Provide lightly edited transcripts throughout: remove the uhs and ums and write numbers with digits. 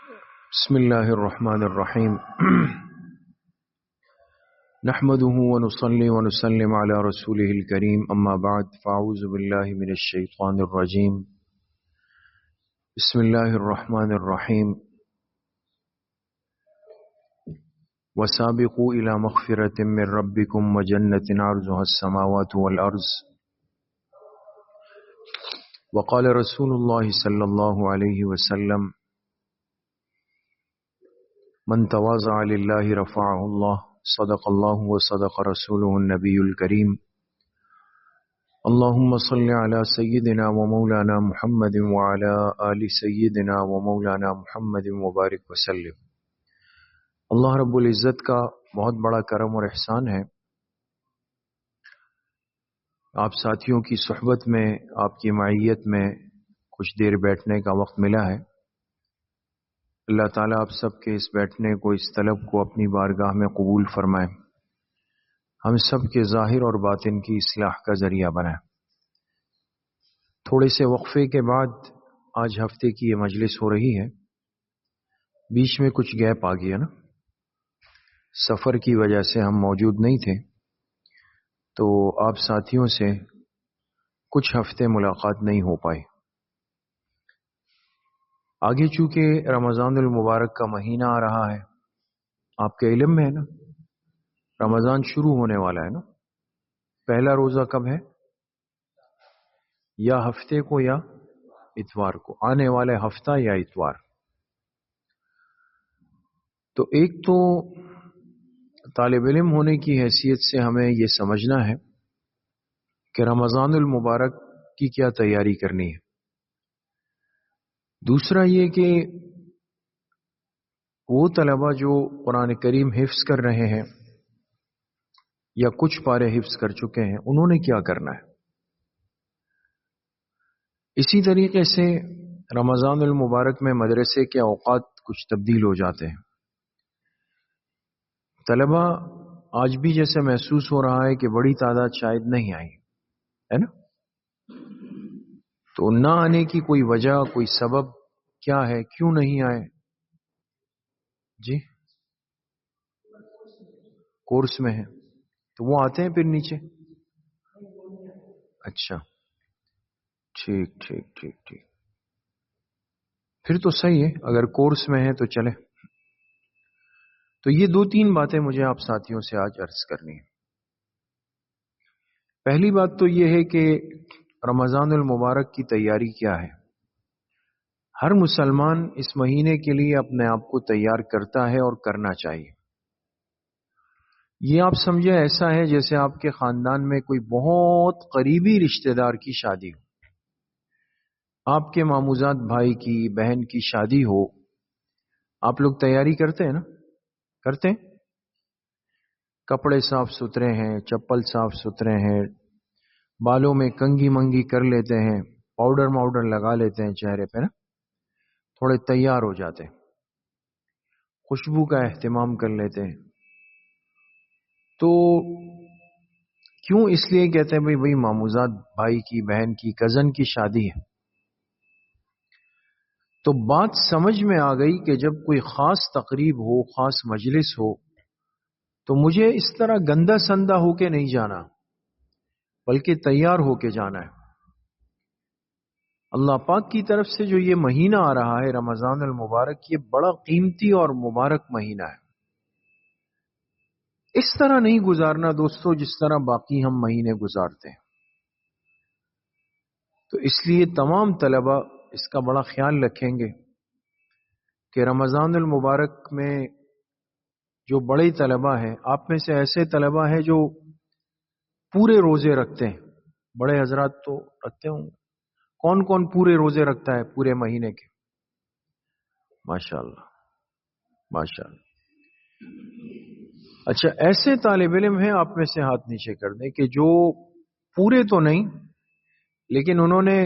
بسم الله الرحمن الرحيم نحمده ونصلي ونسلم على رسوله الكريم أما بعد فأعوذ بالله من الشيطان الرجيم بسم الله الرحمن الرحيم وسابقوا إلى مغفرة من ربكم وجنة عرضها السماوات والأرض وقال رسول الله صلى الله عليه وسلم من تواضع لله رفعه الله صدق الله وصدق رسوله النبي الكريم اللهم صل على سيدنا ومولانا محمد وعلى آل سيدنا ومولانا محمد وبارك وسلم۔ اللہ رب العزت کا بہت بڑا کرم اور احسان ہے، آپ ساتھیوں کی صحبت میں، آپ کی معیت میں کچھ دیر بیٹھنے کا وقت ملا ہے۔ اللہ تعالیٰ آپ سب کے اس بیٹھنے کو، اس طلب کو اپنی بارگاہ میں قبول فرمائے، ہم سب کے ظاہر اور باطن کی اصلاح کا ذریعہ بنائے۔ تھوڑے سے وقفے کے بعد آج ہفتے کی یہ مجلس ہو رہی ہے، بیچ میں کچھ گیپ آ گیا نا، سفر کی وجہ سے ہم موجود نہیں تھے، تو آپ ساتھیوں سے کچھ ہفتے ملاقات نہیں ہو پائی۔ آگے چونکہ رمضان المبارک کا مہینہ آ رہا ہے، آپ کے علم میں ہے نا، رمضان شروع ہونے والا ہے نا۔ پہلا روزہ کب ہے؟ یا ہفتے کو یا اتوار کو، آنے والے ہفتہ یا اتوار۔ تو ایک تو طالب علم ہونے کی حیثیت سے ہمیں یہ سمجھنا ہے کہ رمضان المبارک کی کیا تیاری کرنی ہے۔ دوسرا یہ کہ وہ طلبہ جو قرآن کریم حفظ کر رہے ہیں یا کچھ پارے حفظ کر چکے ہیں، انہوں نے کیا کرنا ہے۔ اسی طریقے سے رمضان المبارک میں مدرسے کے اوقات کچھ تبدیل ہو جاتے ہیں۔ طلبہ آج بھی جیسے محسوس ہو رہا ہے کہ بڑی تعداد شاید نہیں آئی ہے نا، تو نہ آنے کی کوئی وجہ، کوئی سبب کیا ہے، کیوں نہیں آئے؟ جی کورس میں ہے تو وہ آتے ہیں پھر نیچے۔ اچھا ٹھیک ٹھیک ٹھیک ٹھیک، پھر تو صحیح ہے، اگر کورس میں ہے تو چلے۔ تو یہ دو تین باتیں مجھے آپ ساتھیوں سے آج عرض کرنی ہے۔ پہلی بات تو یہ ہے کہ رمضان المبارک کی تیاری کیا ہے۔ ہر مسلمان اس مہینے کے لیے اپنے آپ کو تیار کرتا ہے اور کرنا چاہیے۔ یہ آپ سمجھے ایسا ہے جیسے آپ کے خاندان میں کوئی بہت قریبی رشتہ دار کی شادی ہو، آپ کے ماموزاد بھائی کی، بہن کی شادی ہو، آپ لوگ تیاری کرتے ہیں نا؟ کرتے ہیں؟ کپڑے صاف ستھرے ہیں، چپل صاف ستھرے ہیں، بالوں میں کنگھی منگی کر لیتے ہیں، پاؤڈر لگا لیتے ہیں چہرے پہ نا، تھوڑے تیار ہو جاتے ہیں، خوشبو کا اہتمام کر لیتے ہیں۔ تو کیوں؟ اس لیے کہتے ہیں بھائی ماموزاد بھائی کی، بہن کی، کزن کی شادی ہے۔ تو بات سمجھ میں آ گئی کہ جب کوئی خاص تقریب ہو، خاص مجلس ہو، تو مجھے اس طرح گندا سندا ہو کے نہیں جانا، بلکہ تیار ہو کے جانا ہے۔ اللہ پاک کی طرف سے جو یہ مہینہ آ رہا ہے رمضان المبارک، یہ بڑا قیمتی اور مبارک مہینہ ہے۔ اس طرح نہیں گزارنا دوستو جس طرح باقی ہم مہینے گزارتے ہیں۔ تو اس لیے تمام طلبہ اس کا بڑا خیال رکھیں گے کہ رمضان المبارک میں جو بڑے طلبہ ہیں، آپ میں سے ایسے طلبہ ہیں جو پورے روزے رکھتے ہیں، بڑے حضرات تو رکھتے ہوں گے، کون کون پورے روزے رکھتا ہے پورے مہینے کے؟ ماشاءاللہ ماشاءاللہ۔ اچھا، ایسے طالب علم ہیں آپ میں سے ہاتھ نیچے کر دیں کہ جو پورے تو نہیں لیکن انہوں نے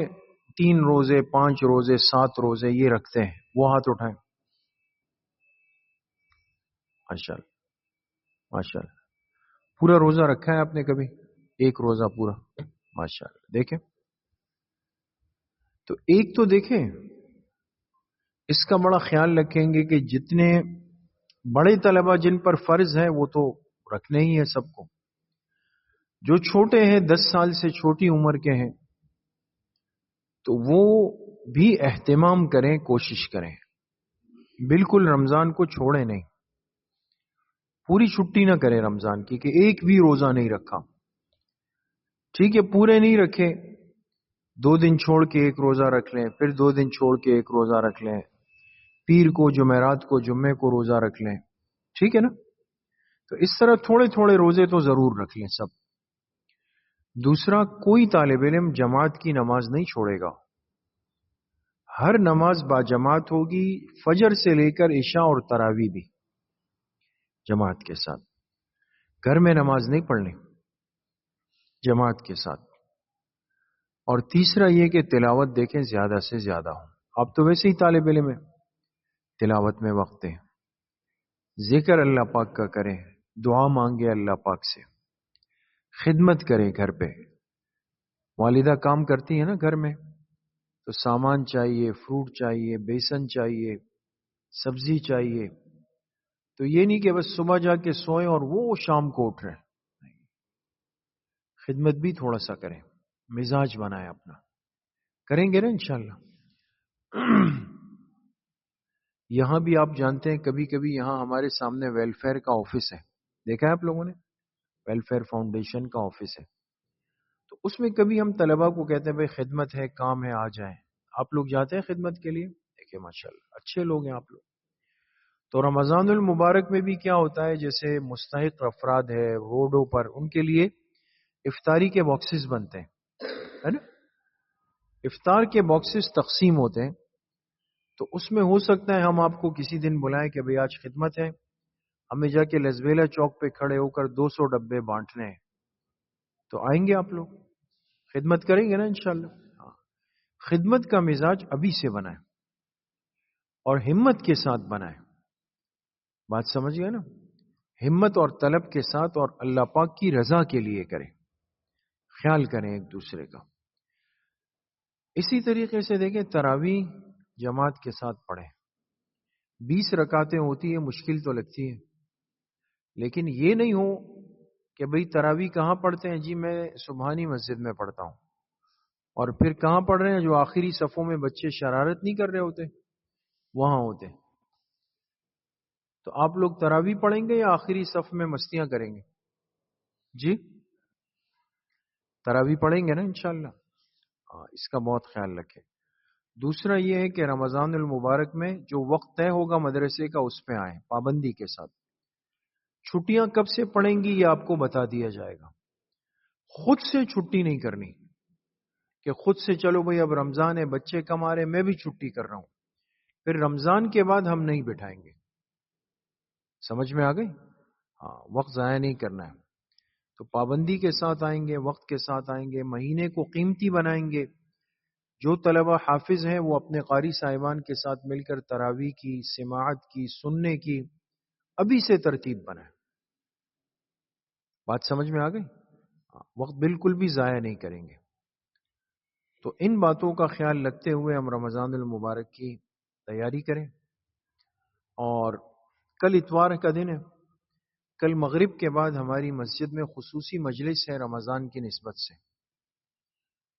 3 روزے، 5 روزے، 7 روزے یہ رکھتے ہیں، وہ ہاتھ اٹھائیں۔ ماشاءاللہ ماشاءاللہ۔ پورا روزہ رکھا ہے آپ نے کبھی؟ ایک روزہ پورا؟ ماشاءاللہ۔ دیکھیں تو ایک تو دیکھیں، اس کا بڑا خیال رکھیں گے کہ جتنے بڑے طلبہ جن پر فرض ہے وہ تو رکھنے ہی ہے سب کو، جو چھوٹے ہیں 10 سال سے چھوٹی عمر کے ہیں تو وہ بھی اہتمام کریں، کوشش کریں، بالکل رمضان کو چھوڑیں نہیں، پوری چھٹی نہ کریں رمضان کی کہ ایک بھی روزہ نہیں رکھا، ٹھیک ہے پورے نہیں رکھے، 2 دن چھوڑ کے ایک روزہ رکھ لیں، پھر 2 دن چھوڑ کے ایک روزہ رکھ لیں، پیر کو جمعرات کو جمعے کو روزہ رکھ لیں، ٹھیک ہے نا؟ تو اس طرح تھوڑے تھوڑے روزے تو ضرور رکھ لیں سب۔ دوسرا، کوئی طالب علم جماعت کی نماز نہیں چھوڑے گا، ہر نماز با جماعت ہوگی، فجر سے لے کر عشاء اور تراویح بھی جماعت کے ساتھ، گھر میں نماز نہیں پڑھنی، جماعت کے ساتھ۔ اور تیسرا یہ کہ تلاوت دیکھیں زیادہ سے زیادہ ہو، آپ تو ویسے ہی طالب علم ہیں، تلاوت میں وقت دیں، ذکر اللہ پاک کا کریں، دعا مانگے اللہ پاک سے، خدمت کریں گھر پہ، والدہ کام کرتی ہیں نا گھر میں، تو سامان چاہیے، فروٹ چاہیے، بیسن چاہیے، سبزی چاہیے، تو یہ نہیں کہ بس صبح جا کے سوئیں اور وہ شام کو اٹھ رہے ہیں، خدمت بھی تھوڑا سا کریں، مزاج بنائیں اپنا، کریں گے نا انشاءاللہ۔ یہاں بھی آپ جانتے ہیں کبھی کبھی یہاں ہمارے سامنے ویلفیئر کا آفس ہے، دیکھا ہے آپ لوگوں نے؟ ویلفیئر فاؤنڈیشن کا آفس ہے، تو اس میں کبھی ہم طلبہ کو کہتے ہیں بھائی خدمت ہے، کام ہے، آ جائیں۔ آپ لوگ جاتے ہیں خدمت کے لیے؟ دیکھیں ماشاءاللہ اچھے لوگ ہیں آپ لوگ۔ تو رمضان المبارک میں بھی کیا ہوتا ہے، جیسے مستحق افراد ہے روڈوں پر، ان کے لیے افطاری کے باکسز بنتے ہیں، ہے نا؟ افطار کے باکسز تقسیم ہوتے ہیں، تو اس میں ہو سکتا ہے ہم آپ کو کسی دن بلائیں کہ بھئی آج خدمت ہے، ہمیں جا کے لزویلا چوک پہ کھڑے ہو کر 200 ڈبے بانٹنے ہیں، تو آئیں گے آپ لوگ؟ خدمت کریں گے نا انشاءاللہ؟ ہاں، خدمت کا مزاج ابھی سے بنائیں اور ہمت کے ساتھ بنائیں، بات سمجھ گئے نا؟ ہمت اور طلب کے ساتھ، اور اللہ پاک کی رضا کے لیے کریں، خیال کریں ایک دوسرے کا۔ اسی طریقے سے دیکھیں تراویح جماعت کے ساتھ پڑھیں، 20 رکعتیں ہوتی ہیں، مشکل تو لگتی ہے، لیکن یہ نہیں ہو کہ بھئی تراویح کہاں پڑھتے ہیں جی، میں سبحانی مسجد میں پڑھتا ہوں، اور پھر کہاں پڑھ رہے ہیں؟ جو آخری صفوں میں بچے شرارت نہیں کر رہے ہوتے وہاں ہوتے ہیں۔ تو آپ لوگ تراویح پڑھیں گے یا آخری صف میں مستیاں کریں گے؟ جی تراویح پڑھیں گے نا انشاءاللہ؟ ہاں، اس کا بہت خیال رکھیں۔ دوسرا یہ ہے کہ رمضان المبارک میں جو وقت طے ہوگا مدرسے کا اس پہ آئیں پابندی کے ساتھ۔ چھٹیاں کب سے پڑیں گی یہ آپ کو بتا دیا جائے گا، خود سے چھٹی نہیں کرنی کہ خود سے چلو بھئی اب رمضان ہے، بچے کم آ رہے میں بھی چھٹی کر رہا ہوں، پھر رمضان کے بعد ہم نہیں بٹھائیں گے۔ سمجھ میں آ گئی؟ ہاں، وقت ضائع نہیں کرنا ہے، تو پابندی کے ساتھ آئیں گے، وقت کے ساتھ آئیں گے، مہینے کو قیمتی بنائیں گے۔ جو طلبہ حافظ ہیں وہ اپنے قاری صاحبان کے ساتھ مل کر تراویح کی، سماعت کی، سننے کی ابھی سے ترتیب بنائیں۔ بات سمجھ میں آ گئی؟ وقت بالکل بھی ضائع نہیں کریں گے۔ تو ان باتوں کا خیال رکھتے ہوئے ہم رمضان المبارک کی تیاری کریں۔ اور کل اتوار کا دن ہے، کل مغرب کے بعد ہماری مسجد میں خصوصی مجلس ہے رمضان کی نسبت سے،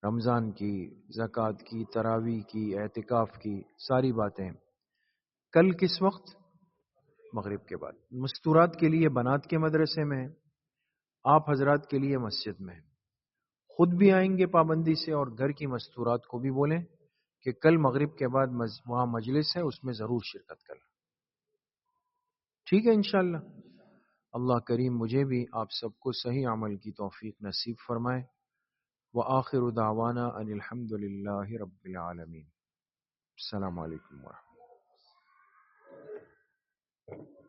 رمضان کی، زکوٰۃ کی، تراویح کی، اعتکاف کی ساری باتیں۔ کل کس وقت؟ مغرب کے بعد۔ مستورات کے لیے بنات کے مدرسے میں، آپ حضرات کے لیے مسجد میں، خود بھی آئیں گے پابندی سے، اور گھر کی مستورات کو بھی بولیں کہ کل مغرب کے بعد وہاں مجلس ہے، اس میں ضرور شرکت کریں، ٹھیک ہے انشاءاللہ؟ اللہ کریم مجھے بھی آپ سب کو صحیح عمل کی توفیق نصیب فرمائے۔ وآخر دعوانا ان الحمد للہ رب العالمین۔ السلام علیکم ورحمۃ اللہ۔